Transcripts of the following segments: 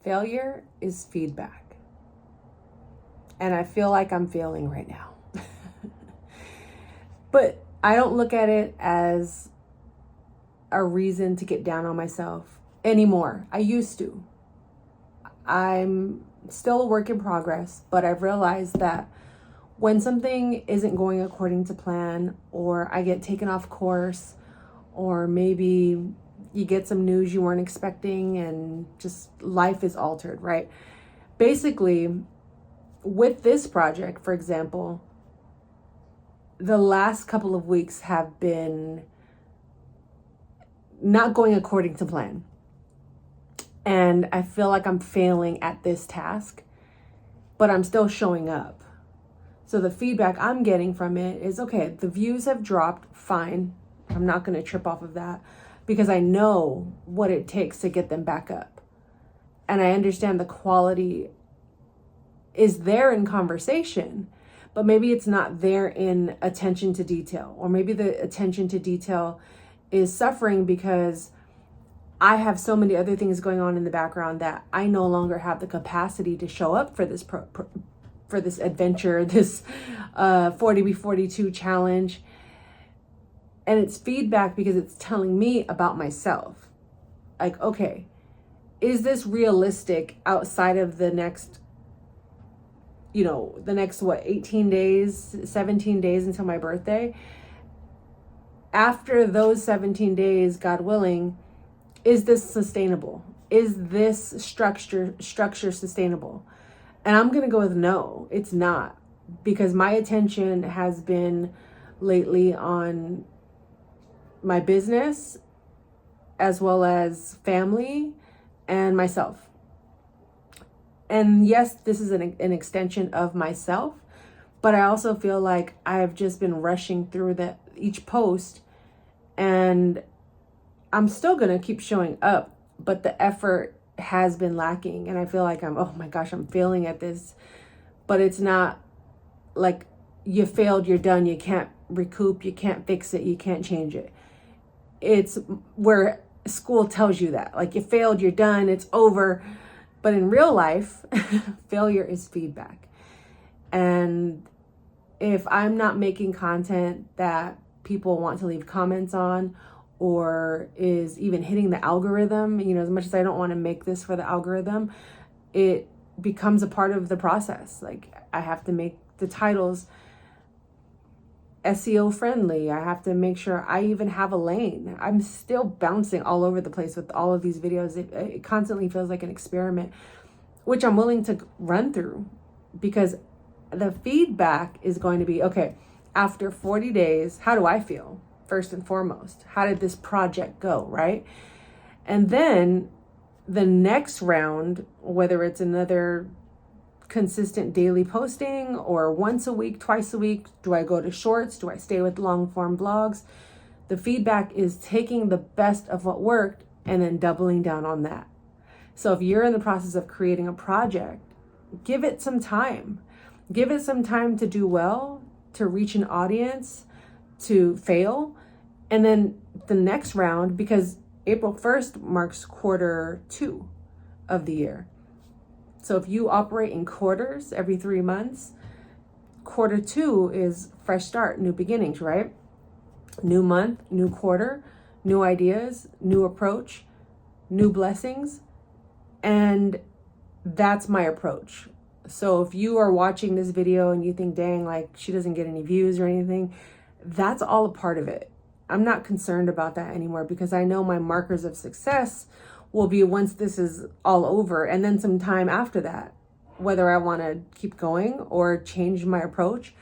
Failure is feedback. And I feel like I'm failing right now. But I don't look at it as a reason to get down on myself anymore. I used to. I'm still a work in progress, but I've realized that when something isn't going according to plan, or I get taken off course, or maybe you get some news you weren't expecting and just life is altered, right? Basically, with this project, for example, the last couple of weeks have been not going according to plan. And I feel like I'm failing at this task, but I'm still showing up. So the feedback I'm getting from it is, okay, the views have dropped, fine. I'm not going to trip off of that because I know what it takes to get them back up. And I understand the quality is there in conversation, but maybe it's not there in attention to detail, or maybe the attention to detail is suffering because I have so many other things going on in the background that I no longer have the capacity to show up for this for this adventure, this 40B42 challenge. And it's feedback because it's telling me about myself. Like, okay, is this realistic outside of the next, what, 18 days, 17 days until my birthday? After those 17 days, God willing, is this sustainable? Is this structure sustainable? And I'm going to go with no, it's not, because my attention has been lately on my business as well as family and myself. And yes, this is an extension of myself, but I also feel like I've just been rushing through each post, and I'm still going to keep showing up, but the effort has been lacking. And I feel like oh my gosh, I'm failing at this. But it's not like you failed, you're done, you can't recoup, you can't fix it, you can't change it. It's where school tells you that, like, you failed, you're done, it's over. But in real life, failure is feedback. And if I'm not making content that people want to leave comments on, or is even hitting the algorithm, as much as I don't want to make this for the algorithm, it becomes a part of the process. Like, I have to make the titles SEO friendly. I have to make sure I even have a lane. I'm still bouncing all over the place with all of these videos. It constantly feels like an experiment, which I'm willing to run through, because the feedback is going to be, okay, after 40 days, how do I feel? First and foremost, how did this project go, right? And then the next round, whether it's another consistent daily posting or once a week, twice a week, do I go to shorts? Do I stay with long form blogs? The feedback is taking the best of what worked and then doubling down on that. So if you're in the process of creating a project, give it some time. Give it some time to do well, to reach an audience, to fail. And then the next round, because April 1st marks quarter 2 of the year. So if you operate in quarters every 3 months, quarter 2 is fresh start, new beginnings, right? New month, new quarter, new ideas, new approach, new blessings. And that's my approach. So if you are watching this video and you think, dang, like, she doesn't get any views or anything, that's all a part of it. I'm not concerned about that anymore, because I know my markers of success will be once this is all over, and then some time after that, whether I want to keep going or change my approach,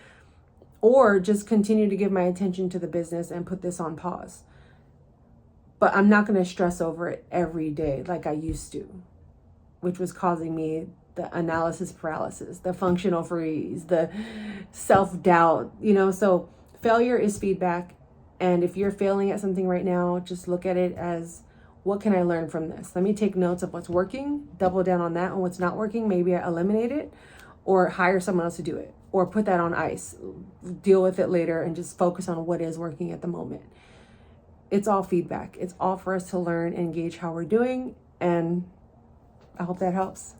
or just continue to give my attention to the business and put this on pause. But I'm not going to stress over it every day like I used to, which was causing me the analysis paralysis, the functional freeze, the self-doubt, so failure is feedback. And if you're failing at something right now, just look at it as, what can I learn from this? Let me take notes of what's working, double down on that, and what's not working, maybe I eliminate it, or hire someone else to do it, or put that on ice, deal with it later, and just focus on what is working at the moment. It's all feedback. It's all for us to learn and gauge how we're doing and I hope that helps.